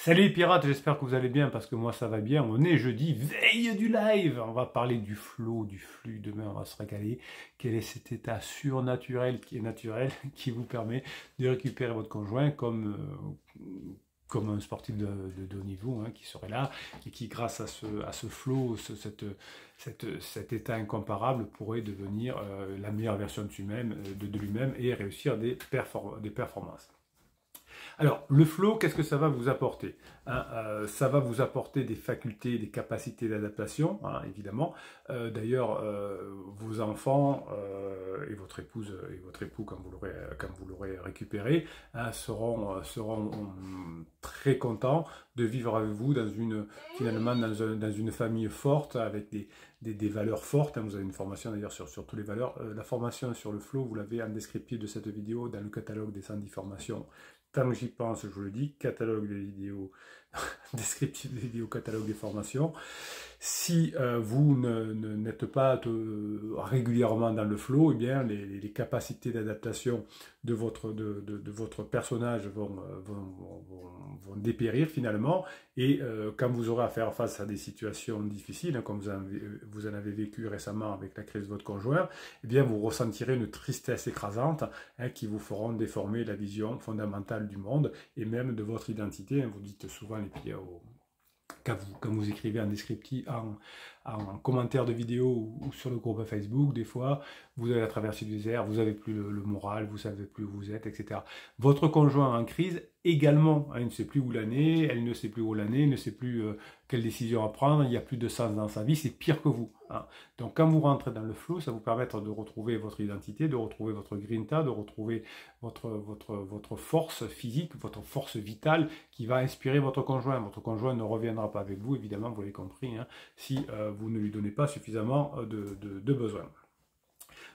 Salut les pirates, j'espère que vous allez bien parce que moi ça va bien. On est jeudi, veille du live. On va parler du flow, du flux. Demain on va se régaler. Quel est cet état surnaturel qui est naturel, qui vous permet de récupérer votre conjoint comme un sportif de haut niveau qui serait là et qui grâce à ce flow, cet état incomparable pourrait devenir la meilleure version de lui-même et réussir des performances. Alors, le flow, qu'est-ce que ça va vous apporter? Ça va vous apporter des facultés, des capacités d'adaptation, évidemment. D'ailleurs, vos enfants et votre épouse et votre époux, quand vous l'aurez récupéré, seront très contents de vivre avec vous finalement dans une famille forte, avec des valeurs fortes. Vous avez une formation d'ailleurs sur toutes les valeurs. La formation sur le flow, vous l'avez en descriptif de cette vidéo dans le catalogue des 110 formations. Tant que j'y pense, je vous le dis, catalogue des vidéos, descriptif des vidéos, catalogue des formations. Si vous n'êtes pas régulièrement dans le flow, eh bien les capacités d'adaptation de votre personnage vont dépérir finalement. Et quand vous aurez à faire face à des situations difficiles, comme vous en avez vécu récemment avec la crise de votre conjoint, eh bien vous ressentirez une tristesse écrasante qui vous feront déformer la vision fondamentale du monde et même de votre identité. Vous dites souvent les pieds quand vous écrivez en descriptif, en commentaire de vidéo ou sur le groupe Facebook, des fois, vous avez la traversée du désert, vous n'avez plus le moral, vous ne savez plus où vous êtes, etc. Votre conjoint en crise, également, il ne sait plus où l'année, elle ne sait plus où l'année, ne sait plus quelle décision à prendre, il n'y a plus de sens dans sa vie, c'est pire que vous. Donc quand vous rentrez dans le flow, ça vous permet de retrouver votre identité, de retrouver votre grinta, de retrouver votre force physique, votre force vitale qui va inspirer votre conjoint. Votre conjoint ne reviendra pas avec vous, évidemment, vous l'avez compris, si vous ne lui donnez pas suffisamment de besoins.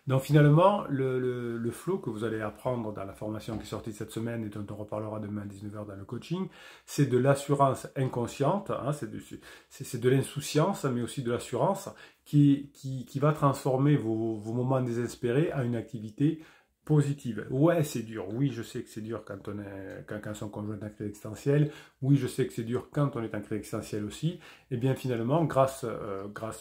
Donc finalement, le flow que vous allez apprendre dans la formation qui est sortie cette semaine et dont on reparlera demain à 19 h dans le coaching, c'est de l'assurance inconsciente, c'est de l'insouciance, mais aussi de l'assurance qui va transformer vos moments désespérés en une activité positive. Ouais, c'est dur. Oui, je sais que c'est dur quand son conjoint est en crise existentielle. Oui, je sais que c'est dur quand on est en crise existentielle aussi. Et bien finalement, grâce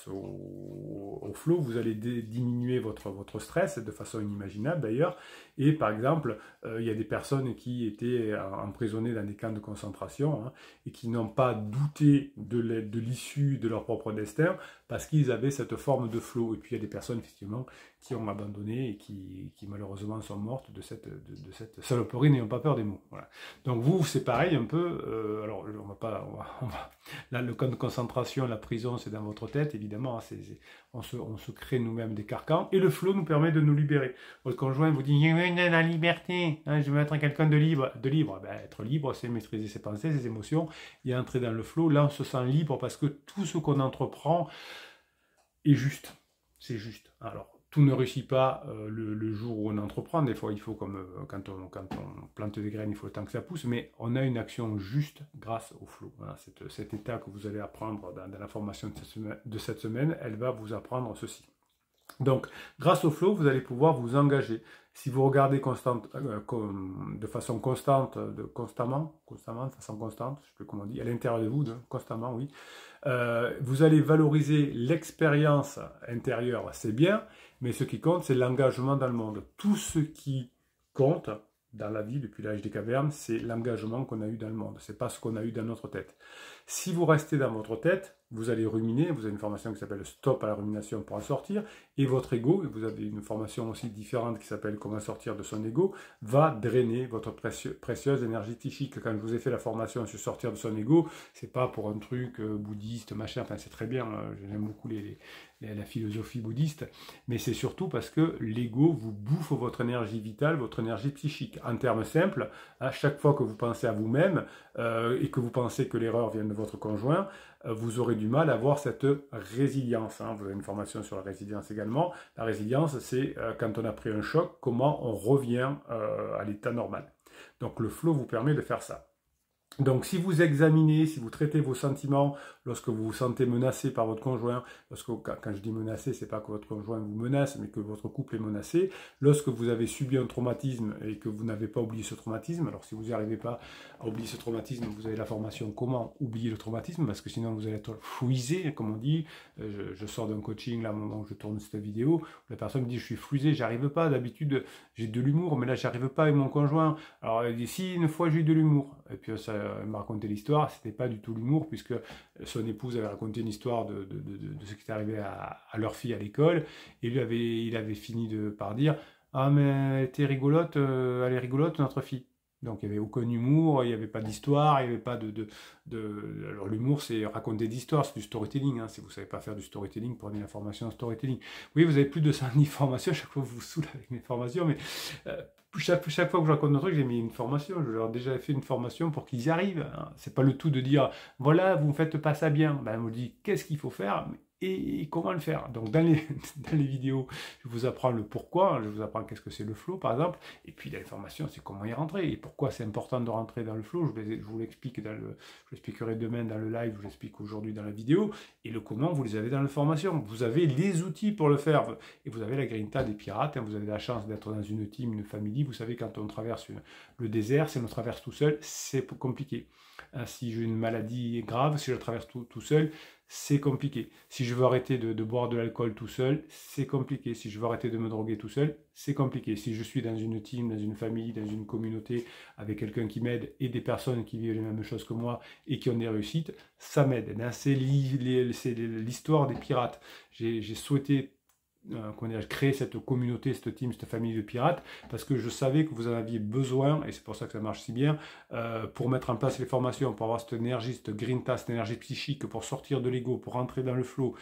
au flow, vous allez diminuer votre stress de façon inimaginable d'ailleurs. Et par exemple, il y a des personnes qui étaient emprisonnées dans des camps de concentration et qui n'ont pas douté de l'issue de leur propre destin parce qu'ils avaient cette forme de flow. Et puis il y a des personnes effectivement qui ont abandonné et qui malheureusement sont mortes de cette saloperie, n'ayant pas peur des mots. Voilà. Donc vous, c'est pareil un peu. Alors là, le camp de concentration, la prison, c'est dans votre tête, évidemment. On se crée nous-mêmes des carcans. Et le flow nous permet de nous libérer. Votre conjoint vous dit, la liberté, je veux être quelqu'un de libre. Ben, être libre, c'est maîtriser ses pensées, ses émotions, et entrer dans le flow. Là, on se sent libre parce que tout ce qu'on entreprend est juste. C'est juste. Alors, tout ne réussit pas le jour où on entreprend. Des fois, il faut, quand on plante des graines, il faut le temps que ça pousse. Mais on a une action juste grâce au flow. Voilà, cet état que vous allez apprendre dans la formation de cette semaine, elle va vous apprendre ceci. Donc, grâce au flow, vous allez pouvoir vous engager. Si vous regardez de façon constante, constamment, de façon constante, je ne sais plus comment on dit, à l'intérieur de vous, constamment, oui, vous allez valoriser l'expérience intérieure, c'est bien, mais ce qui compte, c'est l'engagement dans le monde. Tout ce qui compte dans la vie depuis l'âge des cavernes, c'est l'engagement qu'on a eu dans le monde, c'est pas ce qu'on a eu dans notre tête. Si vous restez dans votre tête, vous allez ruminer, vous avez une formation qui s'appelle Stop à la rumination pour en sortir, et votre ego, et vous avez une formation aussi différente qui s'appelle Comment sortir de son ego, va drainer votre précieuse énergie psychique. Quand je vous ai fait la formation sur sortir de son ego, c'est pas pour un truc bouddhiste, machin, enfin c'est très bien, j'aime beaucoup la philosophie bouddhiste, mais c'est surtout parce que l'ego vous bouffe votre énergie vitale, votre énergie psychique. En termes simples, à chaque fois que vous pensez à vous-même et que vous pensez que l'erreur vient de votre conjoint, vous aurez du mal à avoir cette résilience. Vous avez une formation sur la résilience également. La résilience, c'est quand on a pris un choc, comment on revient à l'état normal. Donc le flow vous permet de faire ça. Donc, si vous examinez, si vous traitez vos sentiments lorsque vous vous sentez menacé par votre conjoint, quand je dis menacé, c'est pas que votre conjoint vous menace, mais que votre couple est menacé, lorsque vous avez subi un traumatisme et que vous n'avez pas oublié ce traumatisme, alors si vous n'y arrivez pas à oublier ce traumatisme, vous avez la formation comment oublier le traumatisme, parce que sinon vous allez être fouisé, comme on dit. Je sors d'un coaching, là, au moment où je tourne cette vidéo, la personne me dit, je suis fouisé, j'arrive pas, d'habitude j'ai de l'humour, mais là j'arrive pas avec mon conjoint. Alors elle dit, si, une fois j'ai eu de l'humour, et puis elle m'a raconté l'histoire, c'était pas du tout l'humour, puisque son épouse avait raconté une histoire de ce qui était arrivé à leur fille à l'école, et lui il avait fini par dire, ah mais elle était rigolote, elle est rigolote notre fille. Donc il n'y avait aucun humour, il n'y avait pas d'histoire, il n'y avait pas Alors l'humour, c'est raconter des histoires, c'est du storytelling. Hein. Si vous ne savez pas faire du storytelling, prenez la formation en storytelling. Oui, vous avez plus de 110 formations, chaque fois vous vous saoulez avec mes formations, mais chaque fois que je raconte un truc, j'ai mis une formation. Je leur ai déjà fait une formation pour qu'ils y arrivent. Hein. C'est pas le tout de dire, voilà, vous ne faites pas ça bien. Ben, on me dit, qu'est-ce qu'il faut faire et comment le faire. Donc dans les vidéos, je vous apprends le pourquoi, je vous apprends qu'est-ce que c'est le flow par exemple, et puis l'information c'est comment y rentrer, et pourquoi c'est important de rentrer dans le flow, je vous l'explique je l'expliquerai demain dans le live, je l'explique aujourd'hui dans la vidéo, et le comment vous les avez dans la formation. Vous avez les outils pour le faire, et vous avez la grinta des pirates, hein, vous avez la chance d'être dans une team, une famille, vous savez quand on traverse le désert, si on le traverse tout seul, c'est compliqué. Si j'ai une maladie grave, si je la traverse tout seul, c'est compliqué. Si je veux arrêter de boire de l'alcool tout seul, c'est compliqué. Si je veux arrêter de me droguer tout seul, c'est compliqué. Si je suis dans une team, dans une famille, dans une communauté, avec quelqu'un qui m'aide et des personnes qui vivent les mêmes choses que moi et qui ont des réussites, ça m'aide. C'est l'histoire des pirates. J'ai souhaité créer cette communauté, cette team, cette famille de pirates, parce que je savais que vous en aviez besoin, et c'est pour ça que ça marche si bien, pour mettre en place les formations, pour avoir cette énergie, cette grinta, cette énergie psychique, pour sortir de l'ego, pour rentrer dans le flow.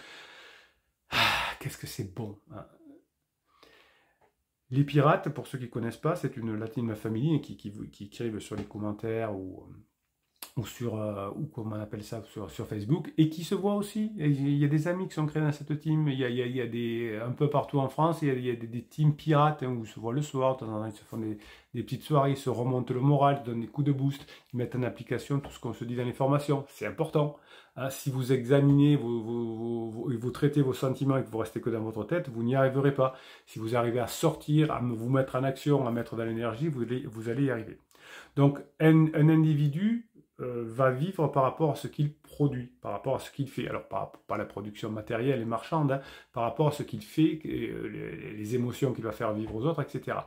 Qu'est-ce que c'est bon, hein. Les pirates, pour ceux qui ne connaissent pas, c'est une latine famille qui écrivent sur les commentaires ou comment on appelle ça sur Facebook, et qui se voient aussi. Il y a des amis qui sont créés dans cette team, il y a un peu partout en France, il y a des teams pirates, hein, où ils se voient le soir, de temps en temps, ils se font des petites soirées, ils se remontent le moral, ils donnent des coups de boost, ils mettent en application tout ce qu'on se dit dans les formations, c'est important. Hein, si vous examinez, vous traitez vos sentiments et que vous restez que dans votre tête, vous n'y arriverez pas. Si vous arrivez à sortir, à vous mettre en action, à mettre dans l'énergie, vous allez y arriver. Donc un individu va vivre par rapport à ce qu'il produit, par rapport à ce qu'il fait. Alors, pas la production matérielle et marchande, hein, par rapport à ce qu'il fait, les émotions qu'il va faire vivre aux autres, etc.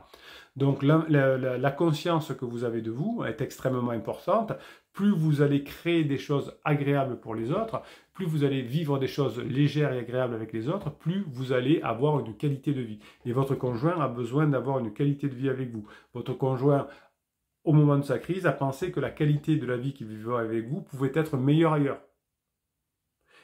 Donc, la conscience que vous avez de vous est extrêmement importante. Plus vous allez créer des choses agréables pour les autres, plus vous allez vivre des choses légères et agréables avec les autres, plus vous allez avoir une qualité de vie. Et votre conjoint a besoin d'avoir une qualité de vie avec vous. Votre conjoint, au moment de sa crise, a pensé que la qualité de la vie qu'il vivait avec vous pouvait être meilleure ailleurs.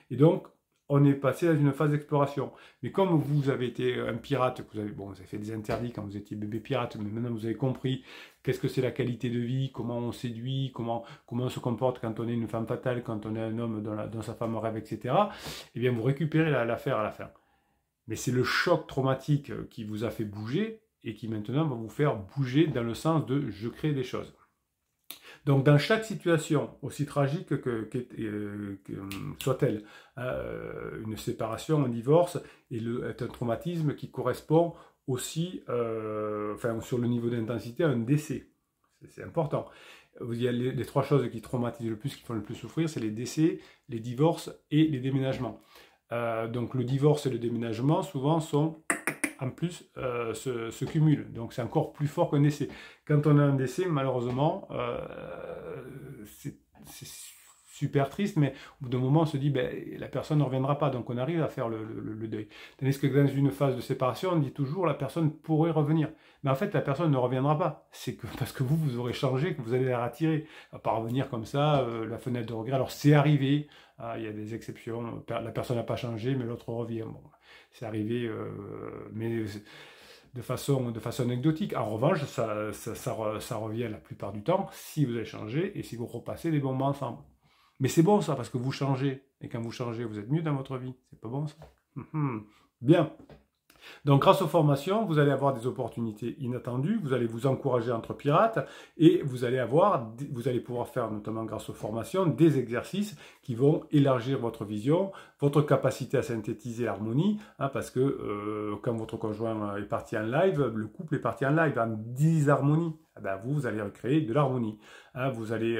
Et donc, on est passé dans une phase d'exploration. Mais comme vous avez été un pirate, vous avez fait des interdits quand vous étiez bébé pirate, mais maintenant vous avez compris qu'est-ce que c'est la qualité de vie, comment on séduit, comment on se comporte quand on est une femme fatale, quand on est un homme dont sa femme rêve, etc. Eh bien, vous récupérez l'affaire à la fin. Mais c'est le choc traumatique qui vous a fait bouger, et qui maintenant va vous faire bouger dans le sens de « je crée des choses ». Donc dans chaque situation, aussi tragique soit-elle, une séparation, un divorce, est un traumatisme qui correspond aussi, sur le niveau d'intensité, à un décès. C'est important. Il y a les trois choses qui traumatisent le plus, qui font le plus souffrir, c'est les décès, les divorces et les déménagements. Donc le divorce et le déménagement, souvent, sont... en plus, se cumulent. Donc, c'est encore plus fort qu'un décès. Quand on a un décès, malheureusement, c'est super triste, mais au bout d'un moment, on se dit, la personne ne reviendra pas, donc on arrive à faire le deuil. Tandis que dans une phase de séparation, on dit toujours, la personne pourrait revenir. Mais en fait, la personne ne reviendra pas. C'est parce que vous aurez changé, que vous allez la ratirer. Elle va pas revenir comme ça, la fenêtre de regret. Alors, c'est arrivé, il y a des exceptions, la personne n'a pas changé, mais l'autre revient. Bon, c'est arrivé, mais de façon anecdotique. En revanche, ça revient la plupart du temps si vous avez changé et si vous repassez des bons moments ensemble. Mais c'est bon ça, parce que vous changez. Et quand vous changez, vous êtes mieux dans votre vie. C'est pas bon ça? Bien. Donc grâce aux formations, vous allez avoir des opportunités inattendues, vous allez vous encourager entre pirates et vous allez pouvoir faire, notamment grâce aux formations, des exercices qui vont élargir votre vision, votre capacité à synthétiser l'harmonie, hein, parce que quand votre conjoint est parti en live, le couple est parti en live en 10 harmonies. Eh ben vous allez recréer de l'harmonie. Hein, vous allez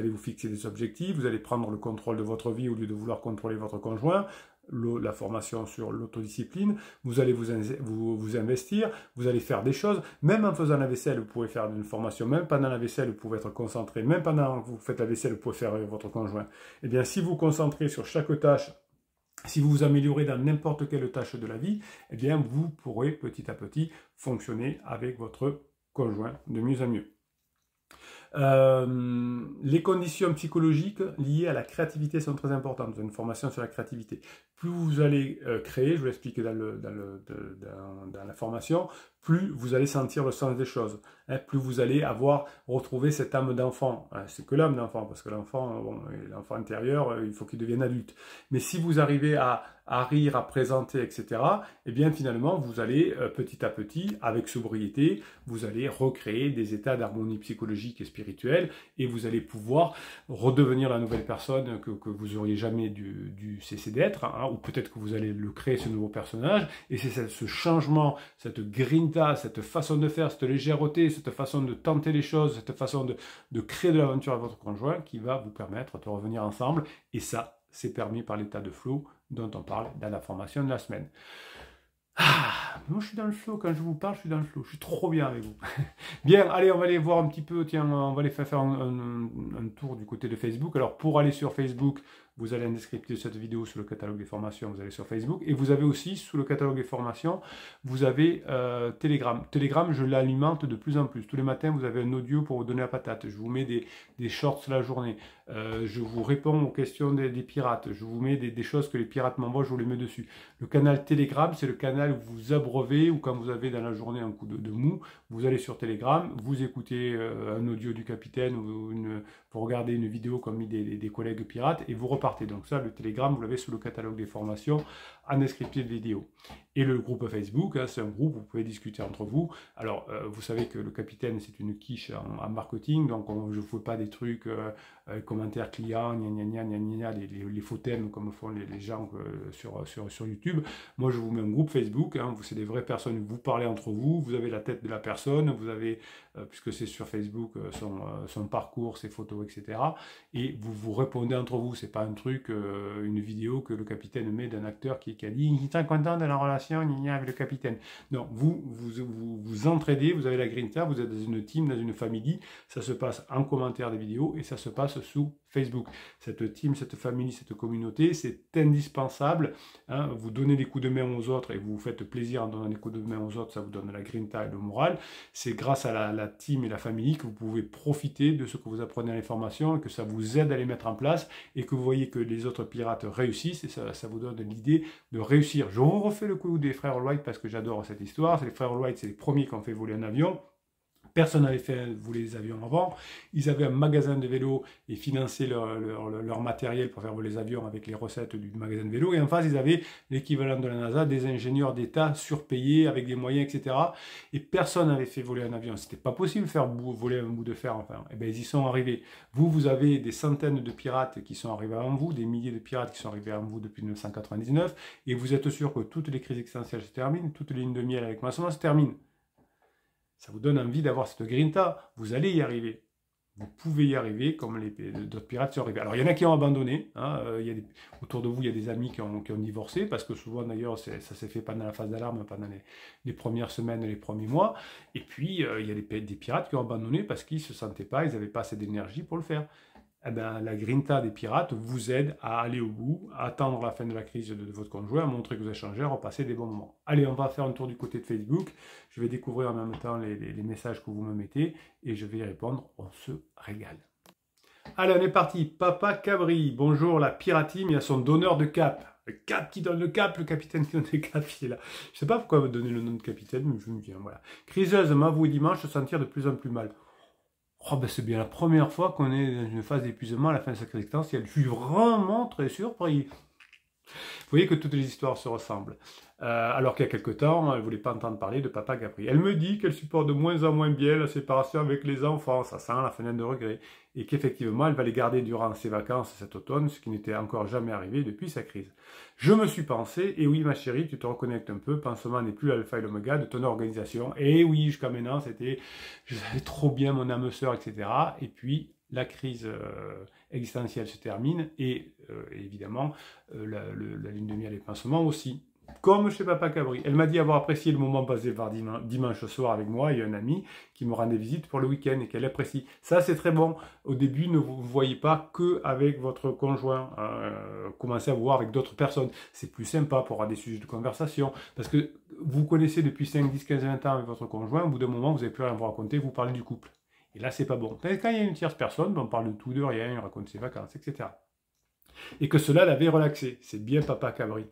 vous fixer des objectifs, vous allez prendre le contrôle de votre vie au lieu de vouloir contrôler votre conjoint. La formation sur l'autodiscipline, vous allez vous investir, vous allez faire des choses, même en faisant la vaisselle, vous pouvez faire une formation, même pendant la vaisselle, vous pouvez être concentré, même pendant que vous faites la vaisselle, vous pouvez faire votre conjoint. Eh bien, si vous vous concentrez sur chaque tâche, si vous vous améliorez dans n'importe quelle tâche de la vie, eh bien, vous pourrez petit à petit fonctionner avec votre conjoint de mieux en mieux. Les conditions psychologiques liées à la créativité sont très importantes. Vous avez une formation sur la créativité. Plus vous allez créer, je vous l'explique dans la formation, plus vous allez sentir le sens des choses. Hein, plus vous allez retrouver cette âme d'enfant. Hein, c'est que l'âme d'enfant, parce que l'enfant, l'enfant intérieur, il faut qu'il devienne adulte. Mais si vous arrivez à rire, à présenter, etc., eh bien finalement, vous allez petit à petit, avec sobriété, vous allez recréer des états d'harmonie psychologique et spirituelle, et vous allez pouvoir redevenir la nouvelle personne que vous auriez jamais dû cesser d'être, hein, ou peut-être que vous allez le créer, ce nouveau personnage, et c'est ce changement, cette grinta, cette façon de faire, cette légèreté, cette façon de tenter les choses, cette façon de créer de l'aventure à votre conjoint qui va vous permettre de revenir ensemble, et ça, c'est permis par l'état de flow dont on parle dans la formation de la semaine. Ah, moi je suis dans le flow, quand je vous parle, je suis dans le flow, je suis trop bien avec vous. Bien, allez, on va aller voir un petit peu, tiens, on va aller faire un tour du côté de Facebook. Alors pour aller sur Facebook, vous allez en descriptif de cette vidéo sous le catalogue des formations, vous allez sur Facebook. Et vous avez aussi, sous le catalogue des formations, vous avez Telegram. Telegram, je l'alimente de plus en plus. Tous les matins, vous avez un audio pour vous donner la patate. Je vous mets des shorts la journée. Je vous réponds aux questions des pirates. Je vous mets des choses que les pirates m'envoient, je vous les mets dessus. Le canal Telegram, c'est le canal où vous abreuvez, ou quand vous avez dans la journée un coup de mou, vous allez sur Telegram, vous écoutez un audio du capitaine, ou vous regardez une vidéo comme des collègues pirates, et vous repartez. Donc ça, le Telegram, vous l'avez sous le catalogue des formations, en descriptif de vidéo. Et le groupe Facebook, hein, c'est un groupe où vous pouvez discuter entre vous. Alors, vous savez que le capitaine, c'est une quiche en marketing, donc je ne fais pas des trucs, commentaires clients, les faux thèmes comme font les gens sur YouTube. Moi, je vous mets un groupe Facebook, hein, c'est des vraies personnes, vous parlez entre vous, vous avez la tête de la personne, vous avez, puisque c'est sur Facebook, son parcours, ses photos, etc. Et vous répondez entre vous, c'est pas un truc, une vidéo que le capitaine met d'un acteur qui a dit « il est content de la relation avec le capitaine ». Non, vous entraidez, vous avez la grinta, vous êtes dans une team, dans une famille, ça se passe en commentaire des vidéos et ça se passe sous Facebook. Cette team, cette famille, cette communauté, c'est indispensable. Hein, vous donnez des coups de main aux autres et vous vous faites plaisir en donnant des coups de main aux autres, ça vous donne la grinta et le moral. C'est grâce à la team et la famille que vous pouvez profiter de ce que vous apprenez à les formations et que ça vous aide à les mettre en place et que vous voyez que les autres pirates réussissent et ça vous donne l'idée de réussir. Je refais le coup des frères Wright parce que j'adore cette histoire. Les frères Wright, c'est les premiers qui ont fait voler un avion. Personne n'avait fait voler les avions avant. Ils avaient un magasin de vélos et finançaient leur matériel pour faire voler les avions avec les recettes du magasin de vélos. Et en face, ils avaient l'équivalent de la NASA, des ingénieurs d'État surpayés avec des moyens, etc. Et personne n'avait fait voler un avion. C'était pas possible de faire voler un bout de fer, enfin. Et bien, ils y sont arrivés. Vous avez des centaines de pirates qui sont arrivés avant vous, des milliers de pirates qui sont arrivés avant vous depuis 1999. Et vous êtes sûr que toutes les crises existentielles se terminent, toutes les lignes de miel avec maçon se terminent. Ça vous donne envie d'avoir cette grinta. Vous allez y arriver. Vous pouvez y arriver comme d'autres pirates sont arrivés. Alors, il y en a qui ont abandonné. Hein, autour de vous, il y a des amis qui ont divorcé, parce que souvent, d'ailleurs, ça s'est fait pendant la phase d'alarme, pendant les premières semaines, les premiers mois. Et puis, il y a des pirates qui ont abandonné parce qu'ils ne se sentaient pas, ils n'avaient pas assez d'énergie pour le faire. Eh bien, la grinta des pirates vous aide à aller au bout, à attendre la fin de la crise de votre conjoint, à montrer que vous avez changé, à repasser des bons moments. Allez, on va faire un tour du côté de Facebook. Je vais découvrir en même temps les messages que vous me mettez et je vais y répondre. On se régale. Allez, on est parti. Papa Cabri, bonjour la piratime, il a son donneur de cap. Le cap qui donne le cap, le capitaine qui donne le cap, il est là. Je ne sais pas pourquoi me donner le nom de capitaine, mais je me viens, voilà. Criseuse, m'avoue dimanche, se sentir de plus en plus mal. Oh ben c'est bien la première fois qu'on est dans une phase d'épuisement à la fin de sa existence. Je suis vraiment très surpris. Vous voyez que toutes les histoires se ressemblent. Alors qu'il y a quelque temps, elle ne voulait pas entendre parler de papa Gabri. Elle me dit qu'elle supporte de moins en moins bien la séparation avec les enfants, ça sent la fenêtre de regret, et qu'effectivement, elle va les garder durant ses vacances cet automne, ce qui n'était encore jamais arrivé depuis sa crise. Je me suis pensé, et oui ma chérie, tu te reconnectes un peu, pansement n'est plus l'alpha et l'oméga de ton organisation, et oui, jusqu'à maintenant, c'était, je savais trop bien mon âme sœur, etc. Et puis, la crise existentielle se termine, et évidemment, la lune de miel et le pansement aussi. Comme chez Papa Cabri. Elle m'a dit avoir apprécié le moment passé par dimanche soir avec moi et un ami qui me rendait visite pour le week-end et qu'elle apprécie. Ça, c'est très bon. Au début, ne vous voyez pas que avec votre conjoint. Commencez à vous voir avec d'autres personnes. C'est plus sympa pour avoir des sujets de conversation. Parce que vous connaissez depuis 5, 10, 15, 20 ans avec votre conjoint. Au bout d'un moment, vous n'avez plus rien à vous raconter. Vous parlez du couple. Et là, c'est pas bon. Quand il y a une tierce personne, on parle de tout, de rien, il raconte ses vacances, etc. Et que cela l'avait relaxé. C'est bien Papa Cabri.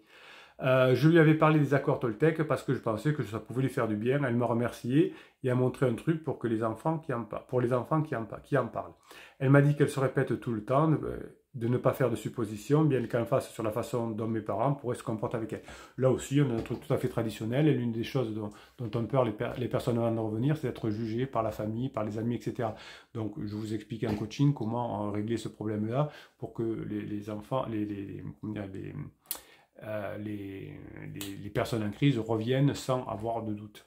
Je lui avais parlé des accords Toltec parce que je pensais que ça pouvait lui faire du bien. Elle m'a remercié et a montré un truc pour les enfants qui en parlent. Elle m'a dit qu'elle se répète tout le temps, de ne pas faire de suppositions, bien qu'elle fasse sur la façon dont mes parents pourraient se comporter avec elle. Là aussi, on a un truc tout à fait traditionnel et l'une des choses dont ont peur les personnes avant de revenir, c'est d'être jugées par la famille, par les amis, etc. Donc, je vous explique en coaching comment régler ce problème-là pour que les enfants, les personnes en crise reviennent sans avoir de doute.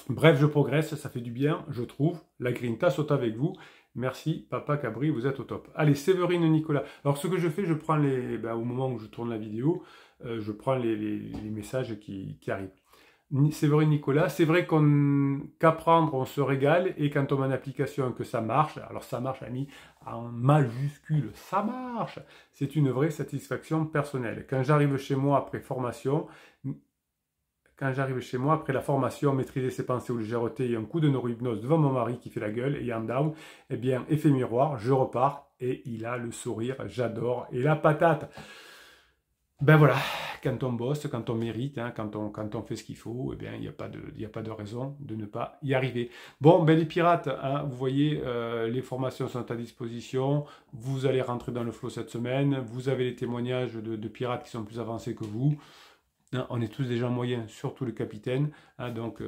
Bref, je progresse, ça fait du bien, je trouve. La Grinta saute avec vous. Merci, Papa Cabri, vous êtes au top. Allez, Séverine Nicolas. Alors, ce que je fais, je prends au moment où je tourne la vidéo, je prends les messages qui arrivent. Séverine Nicolas, c'est vrai qu'apprendre, on se régale, et quand on met en application que ça marche, alors ça marche, ami, en majuscule, ça marche, c'est une vraie satisfaction personnelle. Quand j'arrive chez moi après la formation, maîtriser ses pensées ou légèreté et un coup de neurohypnose devant mon mari qui fait la gueule et en down, eh bien, effet miroir, je repars et il a le sourire, j'adore, et la patate. Ben voilà, quand on bosse, quand on mérite, hein, quand on fait ce qu'il faut, eh bien, il n'y a pas de raison de ne pas y arriver. Bon, ben les pirates, hein, vous voyez, les formations sont à disposition, vous allez rentrer dans le flow cette semaine, vous avez les témoignages de pirates qui sont plus avancés que vous. On est tous des gens moyens, surtout le capitaine. Hein, donc,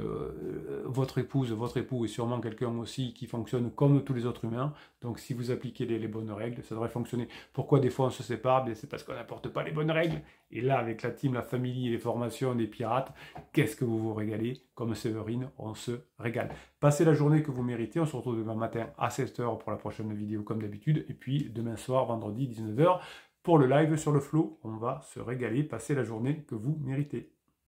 votre épouse, votre époux est sûrement quelqu'un aussi qui fonctionne comme tous les autres humains. Donc, si vous appliquez les bonnes règles, ça devrait fonctionner. Pourquoi des fois on se sépare? C'est parce qu'on n'apporte pas les bonnes règles. Et là, avec la team, la famille et les formations des pirates, qu'est-ce que vous vous régalez? Comme Séverine, on se régale. Passez la journée que vous méritez. On se retrouve demain matin à 16h pour la prochaine vidéo comme d'habitude. Et puis, demain soir, vendredi, 19h. Pour le live sur le flow, on va se régaler, passer la journée que vous méritez.